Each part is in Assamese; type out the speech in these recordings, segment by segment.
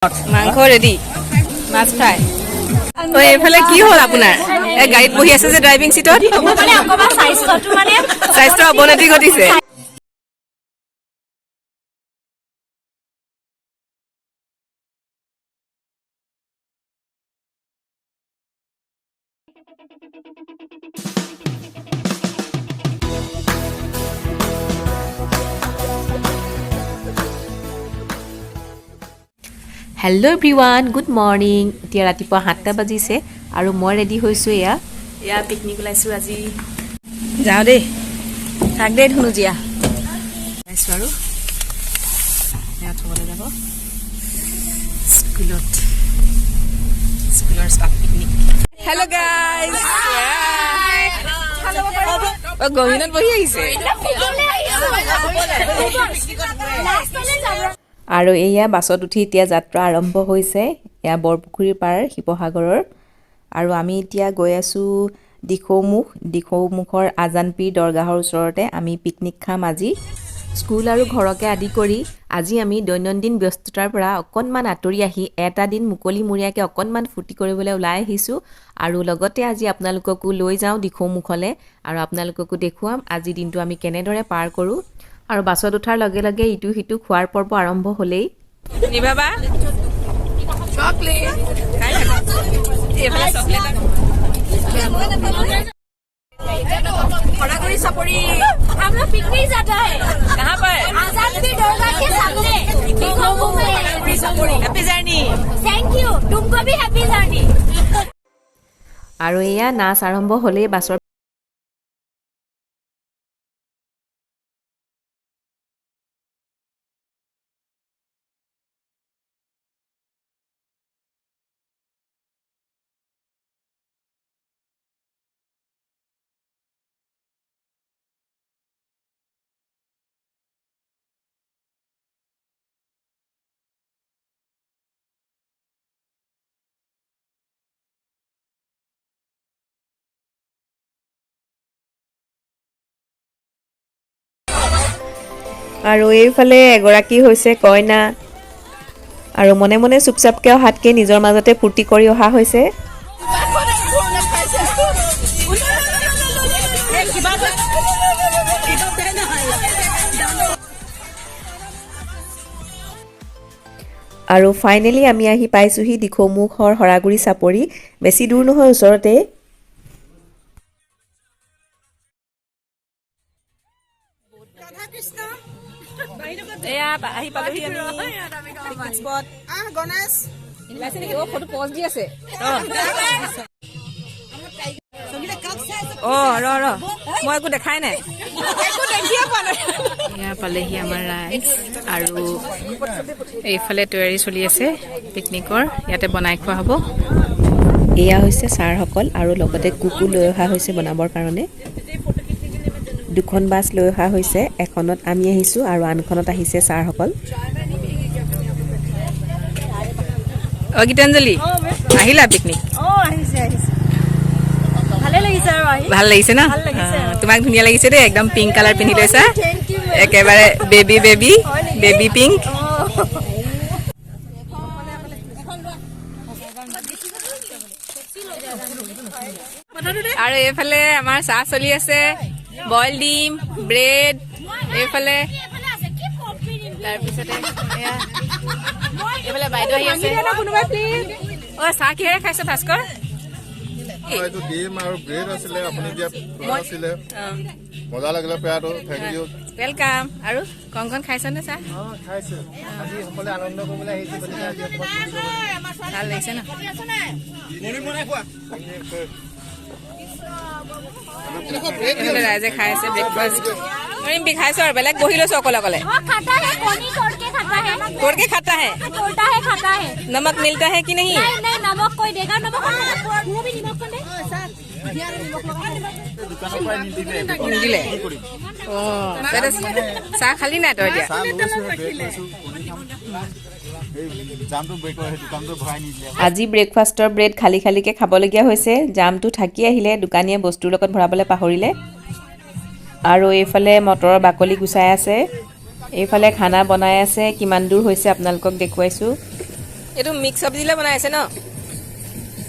মাংস ৰেডি মাছ ফ্ৰাই এইফালে কি হ'ল আপোনাৰ গাড়ীত বহি আছে যে ড্ৰাইভিং সিটত স্বাস্থ্য অৱনতি ঘটিছে হেল্ল' এভৰিৱান গুড মৰ্ণিং এতিয়া ৰাতিপুৱা 7টা বাজিছে আৰু মই ৰেডি হৈছোঁ এয়া পিকনিক ওলাইছোঁ আজি যাওঁ দেই থাক দেই ধুনুজিয়া ওলাইছোঁ আৰু এয়া থ'বলৈ যাব স্কুলৰ পিকনিক হেল্ল' গাইজ গহিনত বহি আহিছে আৰু এয়া বাছত উঠি এতিয়া যাত্ৰা আৰম্ভ হৈছে এয়া বৰপুখুৰীৰ পাৰ শিৱসাগৰৰ আৰু আমি এতিয়া গৈ আছোঁ দিখৌমুখৰ আজানপীৰ দৰগাহৰ ওচৰতে আমি পিকনিক খাম আজি স্কুল আৰু ঘৰকে আদি কৰি আজি আমি দৈনন্দিন ব্যস্ততাৰ পৰা অকণমান আঁতৰি আহি এটা দিন মুকলিমূৰীয়াকৈ অকণমান ফূৰ্তি কৰিবলৈ ওলাই আহিছোঁ আৰু লগতে আজি আপোনালোককো লৈ যাওঁ দিখৌমুখলৈ আৰু আপোনালোককো দেখুৱাম আজি দিনটো আমি কেনেদৰে পাৰ কৰোঁ আৰু বাছত উঠাৰ লগে লগে ইটো সিটো খোৱাৰ পৰ্ব আৰম্ভ হ'লেই নিভাবা চকলেট खड़ागुड़ी सपड़ी हम लोग पिकनिक जाता है कहाँ पर आजादपीर दरगाह के सामने हैप्पी जर्नी थैंक यू तुमको भी हैप्पी जर्नी আৰু এয়া নাচ আৰম্ভ হ'লেই বাছৰ আৰু এইফালে এগৰাকী হৈছে কইনা আৰু মনে মনে চুপচাপকৈ অহাতকৈ নিজৰ মাজতে ফূৰ্তি কৰি অহা হৈছে আৰু ফাইনেলি আমি আহি পাইছোঁহি দিখৌমুখৰ হৰাগুৰি চাপৰি বেছি দূৰ নহয় ওচৰতে এয়া আহি পালোহি আমি পিকনিক স্পট গণেশ ওলাইছে নেকি ফটো পজ দি আছে ৰ মই একো দেখাই নাই এয়া পালেহি আমাৰ ৰাইজ আৰু এইফালে তৈয়াৰী চলি আছে পিকনিকৰ ইয়াতে বনাই খোৱা হ'ব এয়া হৈছে ছাৰসকল আৰু লগতে কুকু লৈ অহা হৈছে বনাবৰ কাৰণে দুখন বাছ লৈ অহা হৈছে এখনত আমি আহিছোঁ আৰু আনখনত আহিছে ছাৰসকল গীতাঞ্জলি আহিলা পিকনিক ভাল লাগিছে ন তোমাক ধুনীয়া লাগিছে দেই একদম পিংক কালাৰ পিন্ধি লৈছা একেবাৰে বেবি পিংক আৰু এইফালে আমাৰ চাহ চলি আছে বইল ডিম ব্ৰেড এইফালে তাৰপিছতে এইফালে বাইদেউ আহি আছে চাহ কিহেৰে খাইছে ভাস্কৰ ডিম আৰু ব্ৰেড আছিলে আপুনি দিয়া আছিলে মজা লাগিলে পেয়াটো থেংক ইউ ৱেলকাম আৰু কণ খাইছনে চাহ খাইছে আজি সকলোৱে আনন্দ কৰিবলৈ আহিছে ভাল লাগিছে ন ৰাইজে খাই আছে ব্ৰেকফাষ্ট খাইছো আৰু বেলেগ বহি লৈছো অকলে অকলে तोड़ के खाता है नमक मिलता है कि नहीं नमक कोई देगा नमक वो भी नमक कर নিদিলে চাহ খালি নাই তই এতিয়া আজি ব্ৰেকফাষ্টৰ ব্ৰেড খালী খালীকৈ খাবলগীয়া হৈছে জামটো থাকি আহিলে দোকানীয়ে বস্তুৰ লগত ভৰাবলৈ পাহৰিলে আৰু এইফালে মটৰৰ বাকলি গুচাই আছে এইফালে খানা বনাই আছে কিমান দূৰ হৈছে আপোনালোকক দেখুৱাইছোঁ এইটো মিক্স চব্জিলে বনাই আছে ন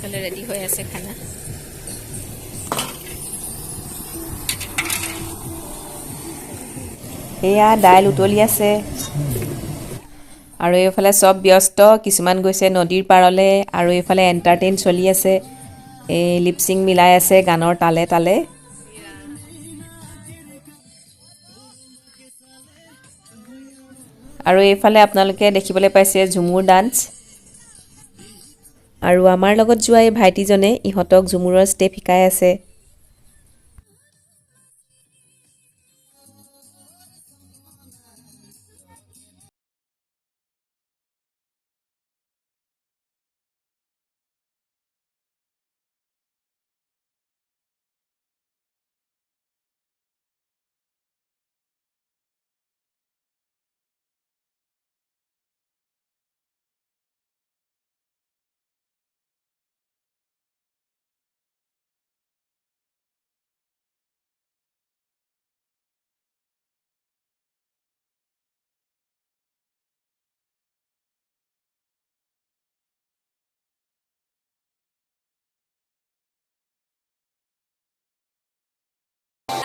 তাহলে ৰেডি হৈ আছে খানা এয়া দাইল উতলি আছে আৰু এইফালে সব ব্যস্ত কিছুমান গৈছে নদীৰ পাৰলে আৰু এইফালে এন্টাৰটেইন চলি আছে এই লিপসিং মিলাই আছে গানৰ তালে তালে আৰু এইফালে আপোনালোকে দেখিবলৈ পাইছে ঝুমুৰ ডান্স আৰু আমাৰ লগত যোৱা এই ভাইটিজনে ইহঁতক ঝুমুৰৰ ষ্টেপ শিকাই আছে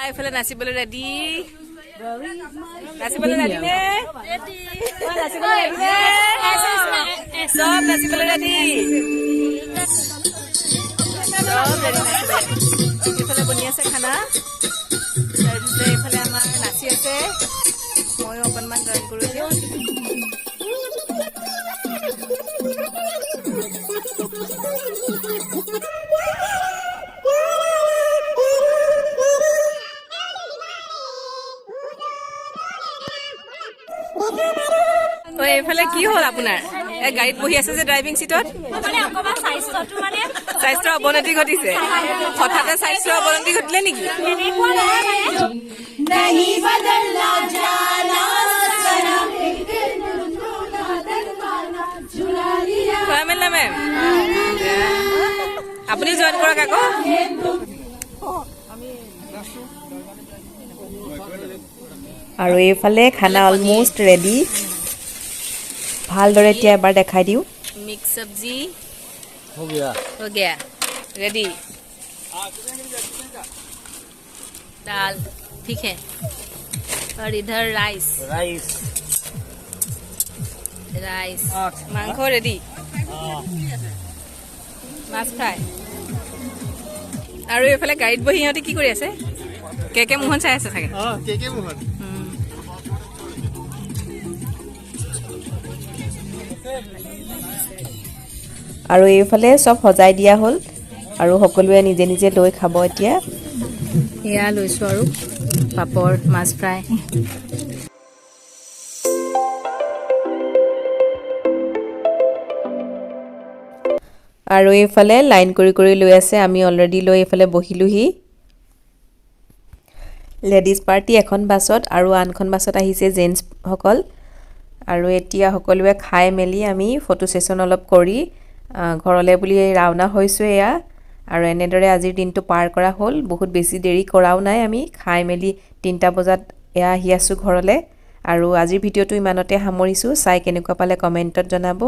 এইফালে নাচিবলৈ ৰেডি নাচিবলৈ ৰেডি নে নাচিবলৈ ৰেডি নে সব নাচিবলৈ ৰেডি এইফালে বনি আছে খানা তাৰপিছতে এইফালে আমাৰ নাচি আছে ময়ো অকণমান জইন কৰোঁ দিওঁ এইফালে কি হ'ল আপোনাৰ এই গাড়ীত বহি আছে যে ড্ৰাইভিং সিটত মানে অকমান স্বাস্থ্যটো মানে স্বাস্থ্যৰ অৱনতি ঘটিছে হঠাতে স্বাস্থ্যৰ অৱনতি ঘটিলে নেকি এনেকুৱা নহয় মানে नहीं बदलना जाना सना झुला लिया হয় মেলা মেম আপুনি জইন কৰক আকৌ আৰু এইফালে খানা অলমোষ্ট ৰেডি ভালদৰে এতিয়া এবাৰ দেখাই দিওঁ मिक्स सब्जी हो गया रेडी दाल ठीक है और इधर राइस राइस मांस रेडी माछ फ्राई আৰু এইফালে গাড়ীত বহি ইহঁতে কি কৰি আছে কেকে মোহন চাই আছে থাকে কেকে মোহন আৰু এইফালে সব সজাই দিয়া হ'ল আৰু সকলোৱে নিজে নিজে লৈ খাব এতিয়া এয়া লৈছোঁ আৰু পাপৰ মাছ ফ্ৰাই আৰু এইফালে লাইন কৰি কৰি লৈ আছে আমি অলৰেডি লৈ এইফালে বহিলোহি লেডিজ পাৰ্টি এখন বাছত আৰু আনখন বাছত আহিছে জেন্টস সকল আৰু এতিয়া সকলোৱে খাই মেলি আমি ফটো সেশন অলপ কৰি ঘৰলৈ বুলি ৰাওনা হৈছোঁ এয়া আৰু এনেদৰে আজিৰ দিনটো পাৰ কৰা হ'ল বহুত বেছি দেৰি কৰাও নাই আমি খাই মেলি 3টা বজাত এয়া আহি আছোঁ ঘৰলৈ আৰু আজিৰ ভিডিঅ'টো ইমানতে সামৰিছোঁ চাই কেনেকুৱা পালে কমেণ্টত জনাব